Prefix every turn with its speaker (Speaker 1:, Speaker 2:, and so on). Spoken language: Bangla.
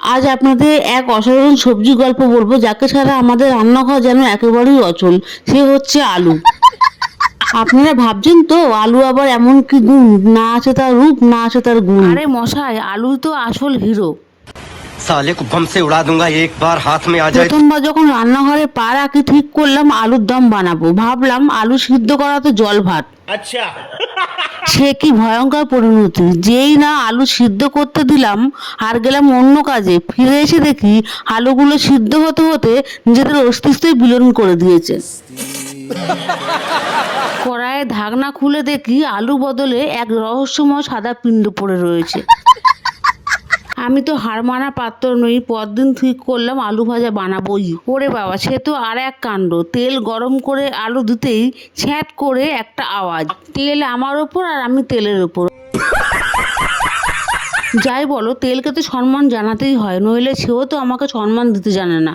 Speaker 1: আজ আপনাদের এক অসাধারণ সবজি গল্প বলবো, যাকে ছাড়া আমাদের রান্নাঘর যেন একেবারেই অচল। সে হচ্ছে আলু। আপনারা ভাবছেন তো আলু আবার এমন কি গুণ, না আছে তার রূপ, না আছে তার গুণ। আরে মশাই, আলু তো আসল হিরো।
Speaker 2: साले को बम से उड़ा दूंगा एक बार हाथ में आ जाए।
Speaker 1: প্রথমবার যখন রান্নাঘরে পা রাখি ঠিক করলাম আলুর দম বানাবো। ভাবলাম আলু সিদ্ধ করা তো জল ভাত।
Speaker 3: अच्छा।
Speaker 1: সে কি ভয়ঙ্কর পরিণতি! যেই না আলু সিদ্ধ করতে দিলাম আর গেলাম অন্য কাজে, ফিরে এসে দেখি আলুগুলো সিদ্ধ হতে হতে নিজেদের অস্তিত্বই বিলীন করে দিয়েছে। কড়াইয়ে ঢাকনা খুলে দেখি আলু বদলে এক রহস্যময় সাদা পিণ্ড পড়ে রয়েছে। আমি তো হার মানা পাত্র নই, পরদিন ঠিক করলাম আলু ভাজা বানাবোই। ওরে বাবা, সে তো আর এক কাণ্ড! তেল গরম করে আলু দিতেই ছ্যাঁট করে একটা আওয়াজ। তেল আমার ওপর আর আমি তেলের ওপর। যাই বলো, তেলকে তো সম্মান জানাতেই হয়, নইলে সেও তো আমাকে সম্মান দিতে জানে না।